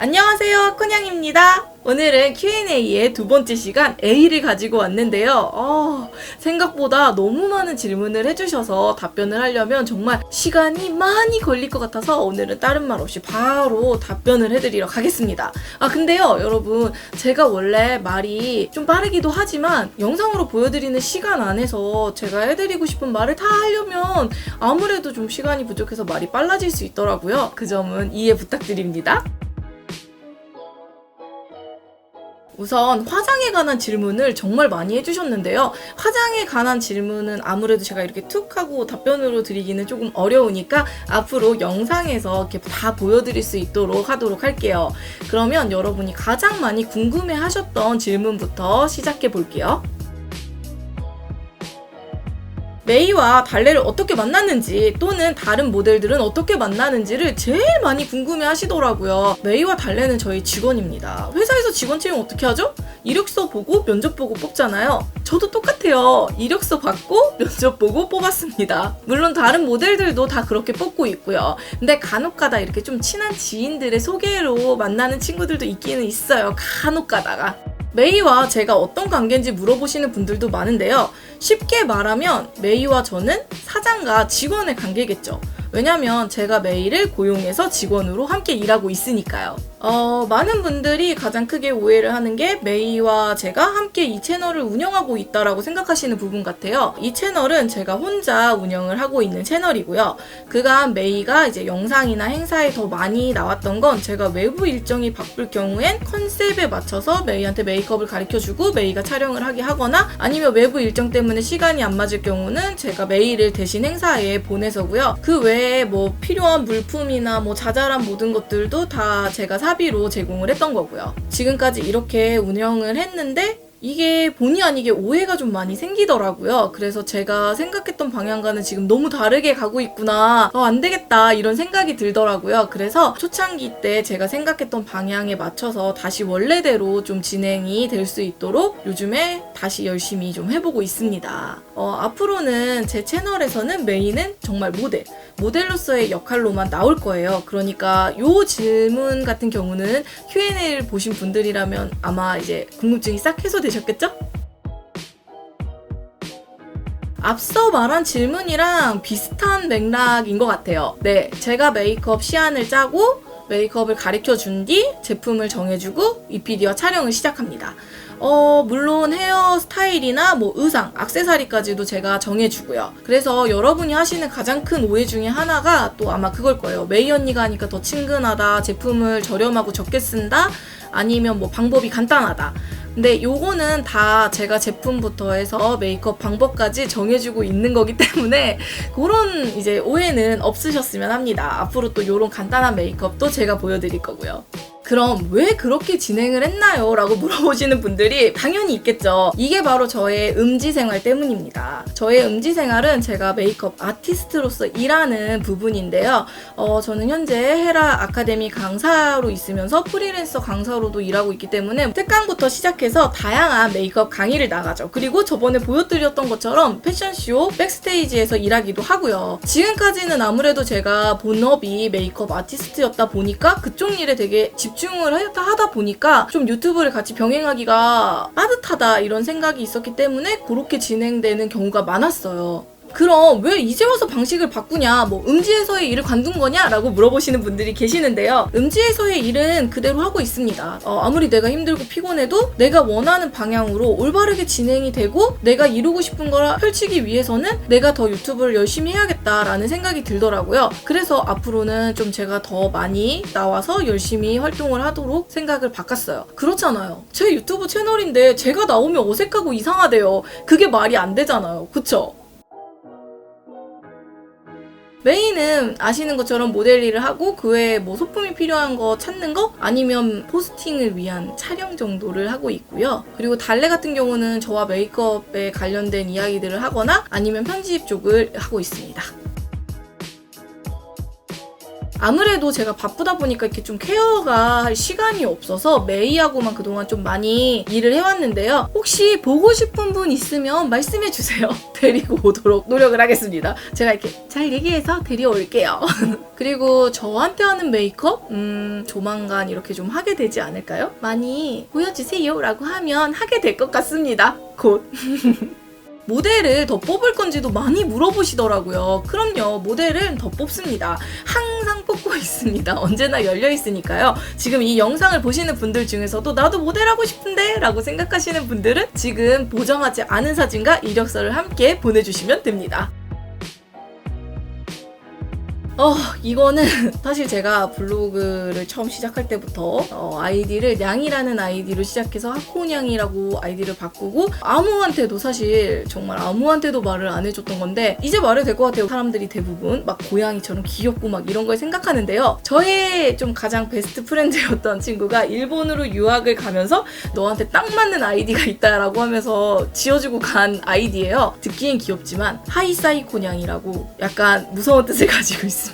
안녕하세요, 쿤냥입니다. 오늘은 Q&A의 두 번째 시간 A를 가지고 왔는데요. 생각보다 너무 많은 질문을 해주셔서 답변을 하려면 정말 시간이 많이 걸릴 것 같아서 오늘은 다른 말 없이 바로 답변을 해드리러 가겠습니다. 근데요, 여러분, 제가 원래 말이 좀 빠르기도 하지만 영상으로 보여드리는 시간 안에서 제가 해드리고 싶은 말을 다 하려면 아무래도 좀 시간이 부족해서 말이 빨라질 수 있더라고요. 그 점은 이해 부탁드립니다. 우선 화장에 관한 질문을 정말 많이 해주셨는데요. 화장에 관한 질문은 아무래도 제가 이렇게 툭 하고 답변으로 드리기는 조금 어려우니까 앞으로 영상에서 이렇게 다 보여드릴 수 있도록 하도록 할게요. 그러면 여러분이 가장 많이 궁금해 하셨던 질문부터 시작해 볼게요. 메이와 달래를 어떻게 만났는지 또는 다른 모델들은 어떻게 만나는지를 제일 많이 궁금해 하시더라고요. 메이와 달래는 저희 직원입니다. 회사에서 직원 채용 어떻게 하죠? 이력서 보고 면접 보고 뽑잖아요. 저도 똑같아요. 이력서 받고 면접 보고 뽑았습니다. 물론 다른 모델들도 다 그렇게 뽑고 있고요. 근데 간혹가다 이렇게 좀 친한 지인들의 소개로 만나는 친구들도 있기는 있어요. 간혹가다가. 메이와 제가 어떤 관계인지 물어보시는 분들도 많은데요. 쉽게 말하면 메이와 저는 사장과 직원의 관계겠죠. 왜냐면 제가 메이를 고용해서 직원으로 함께 일하고 있으니까요. 많은 분들이 가장 크게 오해를 하는 게 메이와 제가 함께 이 채널을 운영하고 있다라고 생각하시는 부분 같아요. 이 채널은 제가 혼자 운영을 하고 있는 채널이고요. 그간 메이가 이제 영상이나 행사에 더 많이 나왔던 건 제가 외부 일정이 바쁠 경우엔 컨셉에 맞춰서 메이한테 메이크업을 가르쳐주고 메이가 촬영을 하게 하거나 아니면 외부 일정 때문에 시간이 안 맞을 경우는 제가 메이를 대신 행사에 보내서고요. 그 외에 뭐 필요한 물품이나 뭐 자잘한 모든 것들도 다 제가 사비로 제공을 했던 거고요. 지금까지 이렇게 운영을 했는데 이게 본의 아니게 오해가 좀 많이 생기더라고요. 그래서 제가 생각했던 방향과는 지금 너무 다르게 가고 있구나. 안 되겠다 이런 생각이 들더라고요. 그래서 초창기 때 제가 생각했던 방향에 맞춰서 다시 원래대로 좀 진행이 될 수 있도록 요즘에 다시 열심히 좀 해보고 있습니다. 앞으로는 제 채널에서는 메인은 정말 모델로서의 역할로만 나올 거예요. 그러니까 요 질문 같은 경우는 Q&A를 보신 분들이라면 아마 이제 궁금증이 싹 해소되셨겠죠? 앞서 말한 질문이랑 비슷한 맥락인 것 같아요. 네, 제가 메이크업 시안을 짜고 메이크업을 가르쳐준 뒤 제품을 정해주고 EPD와 촬영을 시작합니다. 물론 헤어스타일이나 뭐 의상, 액세서리까지도 제가 정해주고요. 그래서 여러분이 하시는 가장 큰 오해 중에 하나가 또 아마 그걸 거예요. 메이 언니가 하니까 더 친근하다, 제품을 저렴하고 적게 쓴다, 아니면 뭐 방법이 간단하다. 근데 요거는 다 제가 제품부터 해서 메이크업 방법까지 정해주고 있는 거기 때문에 그런 이제 오해는 없으셨으면 합니다. 앞으로 또 요런 간단한 메이크업도 제가 보여드릴 거고요. 그럼 왜 그렇게 진행을 했나요? 라고 물어보시는 분들이 당연히 있겠죠. 이게 바로 저의 음지생활 때문입니다. 저의 음지생활은 제가 메이크업 아티스트로서 일하는 부분인데요. 저는 현재 헤라 아카데미 강사로 있으면서 프리랜서 강사로도 일하고 있기 때문에 특강부터 시작해서 다양한 메이크업 강의를 나가죠. 그리고 저번에 보여드렸던 것처럼 패션쇼 백스테이지에서 일하기도 하고요. 지금까지는 아무래도 제가 본업이 메이크업 아티스트였다 보니까 그쪽 일에 되게 집중을 하다 보니까 좀 유튜브를 같이 병행하기가 빠듯하다 이런 생각이 있었기 때문에 그렇게 진행되는 경우가 많았어요. 그럼 왜 이제 와서 방식을 바꾸냐, 뭐 음지에서의 일을 관둔 거냐? 라고 물어보시는 분들이 계시는데요. 음지에서의 일은 그대로 하고 있습니다. 아무리 내가 힘들고 피곤해도 내가 원하는 방향으로 올바르게 진행이 되고 내가 이루고 싶은 걸 펼치기 위해서는 내가 더 유튜브를 열심히 해야겠다라는 생각이 들더라고요. 그래서 앞으로는 좀 제가 더 많이 나와서 열심히 활동을 하도록 생각을 바꿨어요. 그렇잖아요. 제 유튜브 채널인데 제가 나오면 어색하고 이상하대요. 그게 말이 안 되잖아요. 그쵸? 메인은 아시는 것처럼 모델 일을 하고 그 외에 뭐 소품이 필요한 거 찾는 거 아니면 포스팅을 위한 촬영 정도를 하고 있고요. 그리고 달래 같은 경우는 저와 메이크업에 관련된 이야기들을 하거나 아니면 편집 쪽을 하고 있습니다. 아무래도 제가 바쁘다 보니까 이렇게 좀 케어가 할 시간이 없어서 메이하고만 그동안 좀 많이 일을 해왔는데요. 혹시 보고 싶은 분 있으면 말씀해주세요. 데리고 오도록 노력을 하겠습니다. 제가 이렇게 잘 얘기해서 데려올게요. 그리고 저한테 하는 메이크업? 조만간 이렇게 좀 하게 되지 않을까요? 많이 보여주세요 라고 하면 하게 될 것 같습니다. 곧. 모델을 더 뽑을 건지도 많이 물어보시더라고요. 그럼요. 모델은 더 뽑습니다. 항상 뽑고 있습니다. 언제나 열려 있으니까요. 지금 이 영상을 보시는 분들 중에서도 나도 모델하고 싶은데 라고 생각하시는 분들은 지금 보정하지 않은 사진과 이력서를 함께 보내주시면 됩니다. 이거는 사실 제가 블로그를 처음 시작할 때부터 아이디를 냥이라는 아이디로 시작해서 하코냥이라고 아이디를 바꾸고 아무한테도 사실 정말 아무한테도 말을 안 해줬던 건데 이제 말해도 될 것 같아요. 사람들이 대부분 막 고양이처럼 귀엽고 막 이런 걸 생각하는데요. 저의 좀 가장 베스트 프렌드였던 친구가 일본으로 유학을 가면서 너한테 딱 맞는 아이디가 있다라고 하면서 지어주고 간 아이디예요. 듣기엔 귀엽지만 하이사이코냥이라고 약간 무서운 뜻을 가지고 있습니다.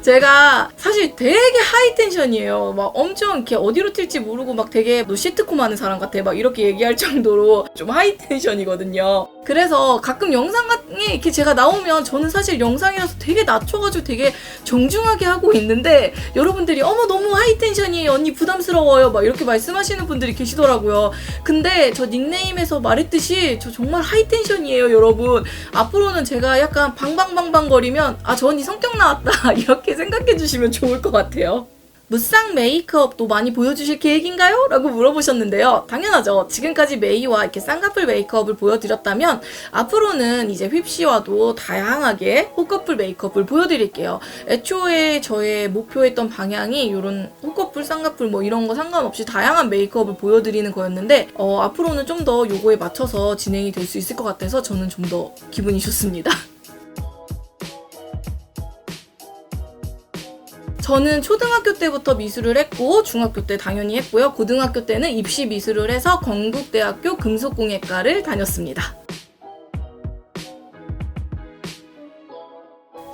제가 사실 되게 하이텐션이에요. 막 엄청 이렇게 어디로 튈지 모르고 막 되게 너 시트콤 하는 사람 같아 막 이렇게 얘기할 정도로 좀 하이텐션이거든요. 그래서 가끔 영상에 이렇게 제가 나오면 저는 사실 영상이라서 되게 낮춰가지고 되게 정중하게 하고 있는데 여러분들이 어머 너무 하이텐션이에요 언니 부담스러워요 막 이렇게 말씀하시는 분들이 계시더라고요. 근데 저 닉네임에서 말했듯이 저 정말 하이텐션이에요 여러분. 앞으로는 제가 약간 방방방방 거리면 아 저 언니 성격 나왔다 이렇게 생각해 주시면 좋을 것 같아요. 무쌍 메이크업도 많이 보여주실 계획인가요? 라고 물어보셨는데요. 당연하죠. 지금까지 메이와 이렇게 쌍꺼풀 메이크업을 보여드렸다면 앞으로는 이제 휩씨와도 다양하게 호꺼풀 메이크업을 보여드릴게요. 애초에 저의 목표했던 방향이 이런 호꺼풀, 쌍꺼풀 뭐 이런 거 상관없이 다양한 메이크업을 보여드리는 거였는데 앞으로는 좀 더 요거에 맞춰서 진행이 될 수 있을 것 같아서 저는 좀 더 기분이 좋습니다. 저는 초등학교 때부터 미술을 했고 중학교 때 당연히 했고요. 고등학교 때는 입시 미술을 해서 건국대학교 금속공예과를 다녔습니다.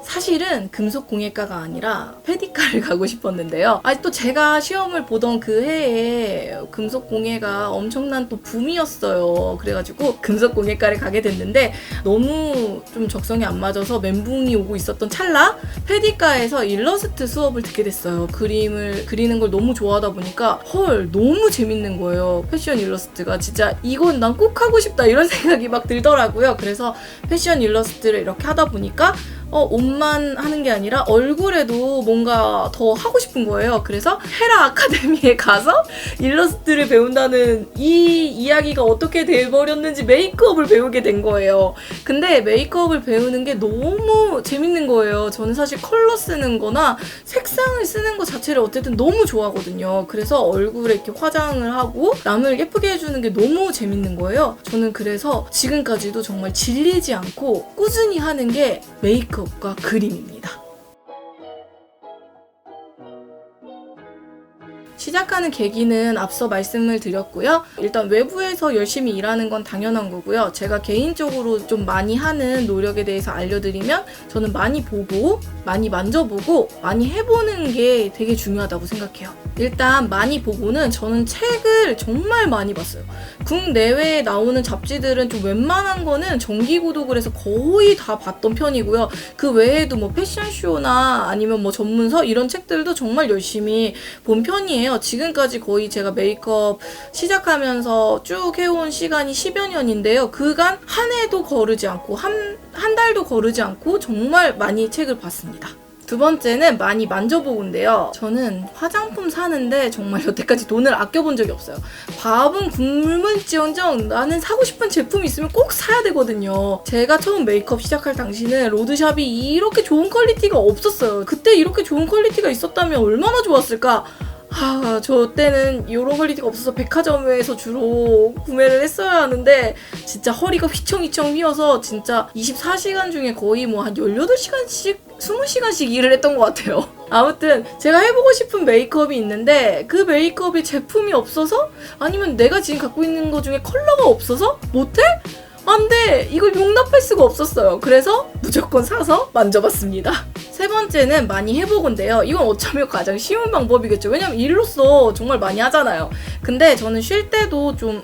사실은 금속공예과가 아니라 페디과를 가고 싶었는데요. 또 제가 시험을 보던 그 해에 금속공예가 엄청난 또 붐이었어요. 그래가지고 금속공예과를 가게 됐는데 너무 좀 적성에 안 맞아서 멘붕이 오고 있었던 찰나 페디과에서 일러스트 수업을 듣게 됐어요. 그림을 그리는 걸 너무 좋아하다 보니까 헐 너무 재밌는 거예요. 패션 일러스트가 진짜 이건 난 꼭 하고 싶다 이런 생각이 막 들더라고요. 그래서 패션 일러스트를 이렇게 하다 보니까 옷만 하는 게 아니라 얼굴에도 뭔가 더 하고 싶은 거예요. 그래서 헤라 아카데미에 가서 일러스트를 배운다는 이 이야기가 어떻게 돼버렸는지 메이크업을 배우게 된 거예요. 근데 메이크업을 배우는 게 너무 재밌는 거예요. 저는 사실 컬러 쓰는 거나 색상을 쓰는 거 자체를 어쨌든 너무 좋아하거든요. 그래서 얼굴에 이렇게 화장을 하고 남을 예쁘게 해주는 게 너무 재밌는 거예요. 저는 그래서 지금까지도 정말 질리지 않고 꾸준히 하는 게 메이크업과 그림입니다. 시작하는 계기는 앞서 말씀을 드렸고요. 일단 외부에서 열심히 일하는 건 당연한 거고요. 제가 개인적으로 좀 많이 하는 노력에 대해서 알려드리면 저는 많이 보고 많이 만져보고 많이 해보는 게 되게 중요하다고 생각해요. 일단 많이 보고는 저는 책을 정말 많이 봤어요. 국내외에 나오는 잡지들은 좀 웬만한 거는 정기 구독을 해서 거의 다 봤던 편이고요. 그 외에도 뭐 패션쇼나 아니면 뭐 전문서 이런 책들도 정말 열심히 본 편이에요. 지금까지 거의 제가 메이크업 시작하면서 쭉 해온 시간이 10여 년인데요. 그간 한 해도 거르지 않고 한 달도 거르지 않고 정말 많이 책을 봤습니다. 두 번째는 많이 만져보고인데요. 저는 화장품 사는데 정말 여태까지 돈을 아껴본 적이 없어요. 밥은 굶을지언정 나는 사고 싶은 제품이 있으면 꼭 사야 되거든요. 제가 처음 메이크업 시작할 당시는 로드샵이 이렇게 좋은 퀄리티가 없었어요. 그때 이렇게 좋은 퀄리티가 있었다면 얼마나 좋았을까? 저 때는 이런 퀄리티가 없어서 백화점에서 주로 구매를 했어야 하는데 진짜 허리가 휘청휘청 휘어서 진짜 24시간 중에 거의 뭐 한 18시간씩 20시간씩 일을 했던 것 같아요. 아무튼 제가 해보고 싶은 메이크업이 있는데 그 메이크업이 제품이 없어서 아니면 내가 지금 갖고 있는 것 중에 컬러가 없어서 못해? 안 돼! 이걸 용납할 수가 없었어요. 그래서 무조건 사서 만져봤습니다. 세 번째는 많이 해보건데요. 이건 어쩌면 가장 쉬운 방법이겠죠. 왜냐면 일로서 정말 많이 하잖아요. 근데 저는 쉴 때도 좀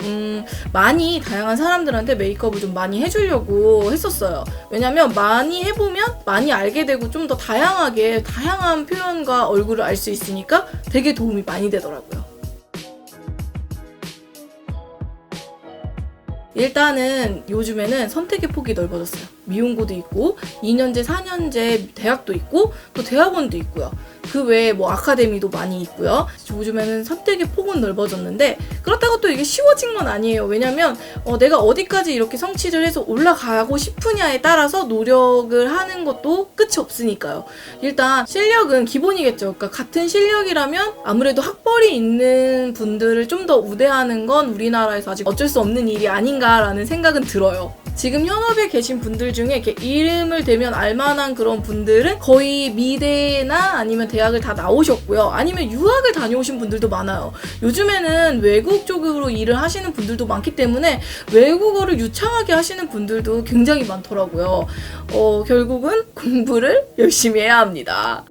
많이 다양한 사람들한테 메이크업을 좀 많이 해주려고 했었어요. 왜냐면 많이 해보면 많이 알게 되고 좀 더 다양한 표현과 얼굴을 알 수 있으니까 되게 도움이 많이 되더라고요. 일단은 요즘에는 선택의 폭이 넓어졌어요. 미용고도 있고 2년제, 4년제 대학도 있고 또 대학원도 있고요. 그 외에 뭐 아카데미도 많이 있고요. 요즘에는 선택의 폭은 넓어졌는데 그렇다고 또 이게 쉬워진 건 아니에요. 왜냐면 내가 어디까지 이렇게 성취를 해서 올라가고 싶으냐에 따라서 노력을 하는 것도 끝이 없으니까요. 일단 실력은 기본이겠죠. 그러니까 같은 실력이라면 아무래도 학벌이 있는 분들을 좀 더 우대하는 건 우리나라에서 아직 어쩔 수 없는 일이 아닌가라는 생각은 들어요. 지금 현업에 계신 분들 중에 이렇게 이름을 대면 알만한 그런 분들은 거의 미대나 아니면 대학을 다 나오셨고요. 아니면 유학을 다녀오신 분들도 많아요. 요즘에는 외국 쪽으로 일을 하시는 분들도 많기 때문에 외국어를 유창하게 하시는 분들도 굉장히 많더라고요. 결국은 공부를 열심히 해야 합니다.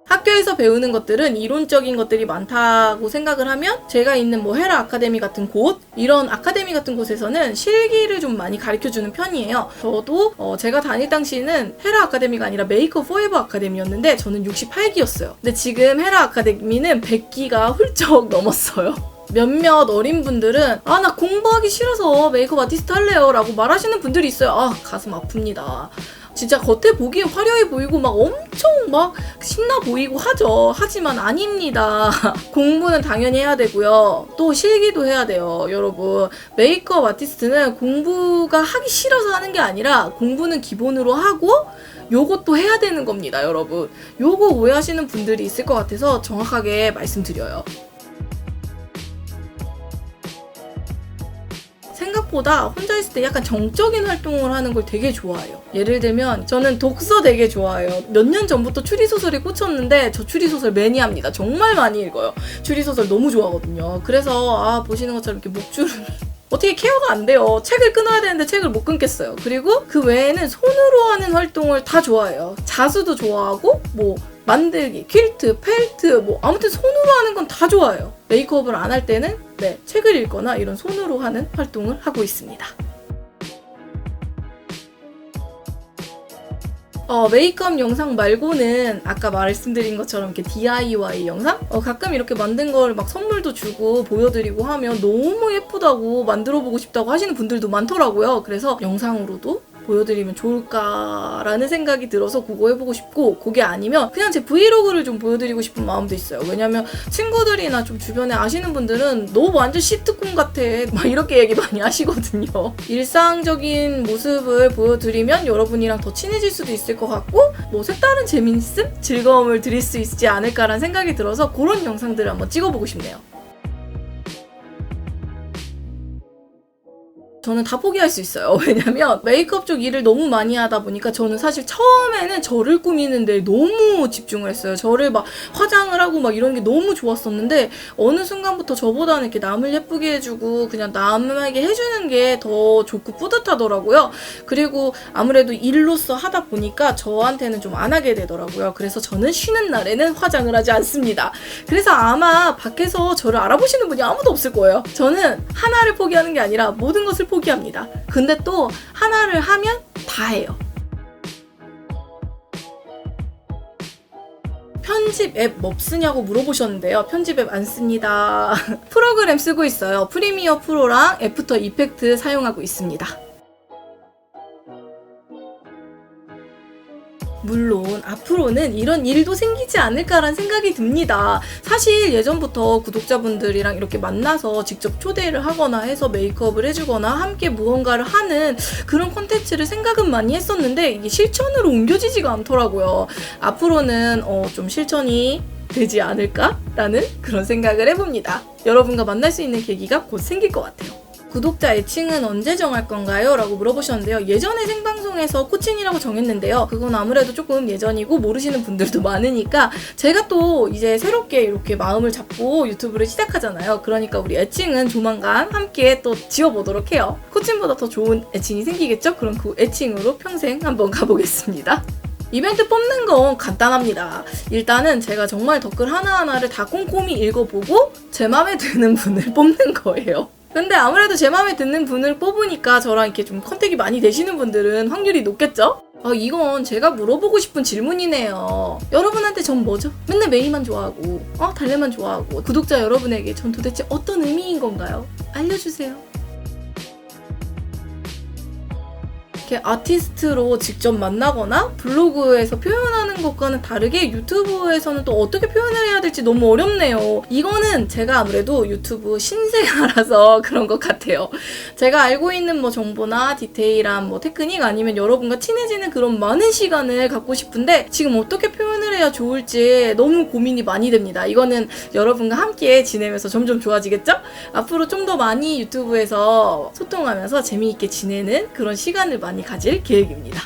학교에서 배우는 것들은 이론적인 것들이 많다고 생각을 하면 제가 있는 뭐 헤라 아카데미 같은 곳, 이런 아카데미 같은 곳에서는 실기를 좀 많이 가르쳐주는 편이에요. 저도 제가 다닐 당시에는 헤라 아카데미가 아니라 메이크업 포에버 아카데미였는데 저는 68기였어요. 근데 지금 헤라 아카데미는 100기가 훌쩍 넘었어요. 몇몇 어린 분들은 나 공부하기 싫어서 메이크업 아티스트 할래요 라고 말하시는 분들이 있어요. 가슴 아픕니다. 진짜 겉에 보기엔 화려해 보이고 막 엄청 막 신나 보이고 하죠. 하지만 아닙니다. 공부는 당연히 해야 되고요. 또 실기도 해야 돼요. 여러분, 메이크업 아티스트는 공부가 하기 싫어서 하는 게 아니라 공부는 기본으로 하고 요것도 해야 되는 겁니다. 여러분, 요거 오해하시는 분들이 있을 것 같아서 정확하게 말씀드려요. 생각보다 혼자 있을 때 약간 정적인 활동을 하는 걸 되게 좋아해요. 예를 들면 저는 독서 되게 좋아해요. 몇 년 전부터 추리소설에 꽂혔는데 저 추리소설 매니아입니다. 정말 많이 읽어요. 추리소설 너무 좋아하거든요. 그래서 보시는 것처럼 이렇게 목줄을 어떻게 케어가 안 돼요. 책을 끊어야 되는데 책을 못 끊겠어요. 그리고 그 외에는 손으로 하는 활동을 다 좋아해요. 자수도 좋아하고 뭐 만들기, 퀼트, 펠트, 뭐 아무튼 손으로 하는 건 다 좋아해요. 메이크업을 안 할 때는 책을 읽거나 이런 손으로 하는 활동을 하고 있습니다. 메이크업 영상 말고는 아까 말씀드린 것처럼 이렇게 DIY 영상? 가끔 이렇게 만든 걸 막 선물도 주고 보여드리고 하면 너무 예쁘다고 만들어보고 싶다고 하시는 분들도 많더라고요. 그래서 영상으로도 보여드리면 좋을까라는 생각이 들어서 그거 해보고 싶고, 그게 아니면 그냥 제 브이로그를 좀 보여드리고 싶은 마음도 있어요. 왜냐면 친구들이나 좀 주변에 아시는 분들은 너 완전 시트콤 같아 막 이렇게 얘기 많이 하시거든요. 일상적인 모습을 보여드리면 여러분이랑 더 친해질 수도 있을 것 같고 뭐 색다른 재미있음? 즐거움을 드릴 수 있지 않을까라는 생각이 들어서 그런 영상들을 한번 찍어보고 싶네요. 저는 다 포기할 수 있어요. 왜냐면 메이크업 쪽 일을 너무 많이 하다 보니까 저는 사실 처음에는 저를 꾸미는데 너무 집중을 했어요. 저를 막 화장을 하고 막 이런 게 너무 좋았었는데 어느 순간부터 저보다는 이렇게 남을 예쁘게 해주고 그냥 남에게 해주는 게 더 좋고 뿌듯하더라고요. 그리고 아무래도 일로서 하다 보니까 저한테는 좀 안 하게 되더라고요. 그래서 저는 쉬는 날에는 화장을 하지 않습니다. 그래서 아마 밖에서 저를 알아보시는 분이 아무도 없을 거예요. 저는 하나를 포기하는 게 아니라 모든 것을 포기합니다. 근데 또 하나를 하면 다 해요. 편집 앱 뭐 쓰냐고 물어보셨는데요. 편집 앱 안 씁니다. 프로그램 쓰고 있어요. 프리미어 프로랑 애프터 이펙트 사용하고 있습니다. 물론 앞으로는 이런 일도 생기지 않을까라는 생각이 듭니다. 사실 예전부터 구독자분들이랑 이렇게 만나서 직접 초대를 하거나 해서 메이크업을 해주거나 함께 무언가를 하는 그런 콘텐츠를 생각은 많이 했었는데 이게 실천으로 옮겨지지가 않더라고요. 앞으로는 좀 실천이 되지 않을까라는 그런 생각을 해봅니다. 여러분과 만날 수 있는 계기가 곧 생길 것 같아요. 구독자 애칭은 언제 정할 건가요? 라고 물어보셨는데요. 예전에 생방송에서 코친이라고 정했는데요. 그건 아무래도 조금 예전이고 모르시는 분들도 많으니까 제가 또 이제 새롭게 이렇게 마음을 잡고 유튜브를 시작하잖아요. 그러니까 우리 애칭은 조만간 함께 또 지어보도록 해요. 코친보다 더 좋은 애칭이 생기겠죠? 그럼 그 애칭으로 평생 한번 가보겠습니다. 이벤트 뽑는 건 간단합니다. 일단은 제가 정말 댓글 하나하나를 다 꼼꼼히 읽어보고 제 맘에 드는 분을 뽑는 거예요. 근데 아무래도 제 맘에 드는 분을 뽑으니까 저랑 이렇게 좀 컨택이 많이 되시는 분들은 확률이 높겠죠? 이건 제가 물어보고 싶은 질문이네요. 여러분한테 전 뭐죠? 맨날 메이만 좋아하고 달래만 좋아하고 구독자 여러분에게 전 도대체 어떤 의미인 건가요? 알려주세요. 이렇게 아티스트로 직접 만나거나 블로그에서 표현하는 것과는 다르게 유튜브에서는 또 어떻게 표현을 해야 될지 너무 어렵네요. 이거는 제가 아무래도 유튜브 신생아라서 그런 것 같아요. 제가 알고 있는 뭐 정보나 디테일한 뭐 테크닉 아니면 여러분과 친해지는 그런 많은 시간을 갖고 싶은데 지금 어떻게 표현을 해야 좋을지 너무 고민이 많이 됩니다. 이거는 여러분과 함께 지내면서 점점 좋아지겠죠? 앞으로 좀 더 많이 유튜브에서 소통하면서 재미있게 지내는 그런 시간을 많이 가질 계획입니다.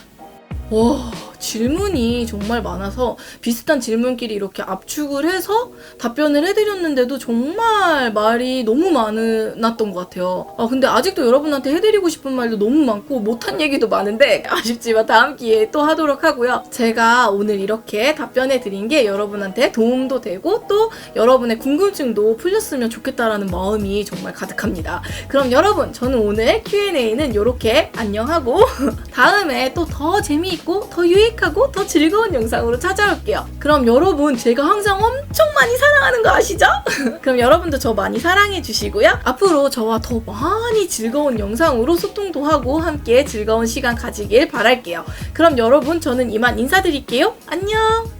와, 질문이 정말 많아서 비슷한 질문끼리 이렇게 압축을 해서 답변을 해드렸는데도 정말 말이 너무 많았던 것 같아요. 근데 아직도 여러분한테 해드리고 싶은 말도 너무 많고 못한 얘기도 많은데 아쉽지만 다음 기회에 또 하도록 하고요. 제가 오늘 이렇게 답변해드린 게 여러분한테 도움도 되고 또 여러분의 궁금증도 풀렸으면 좋겠다라는 마음이 정말 가득합니다. 그럼 여러분, 저는 오늘 Q&A는 이렇게 안녕하고 다음에 또 더 재미있고 더 유익하고 더 즐거운 영상으로 찾아올게요. 그럼 여러분, 제가 항상 엄청 많이 사랑하는 거 아시죠? 그럼 여러분도 저 많이 사랑해 주시고요. 앞으로 저와 더 많이 즐거운 영상으로 소통도 하고 함께 즐거운 시간 가지길 바랄게요. 그럼 여러분, 저는 이만 인사드릴게요. 안녕!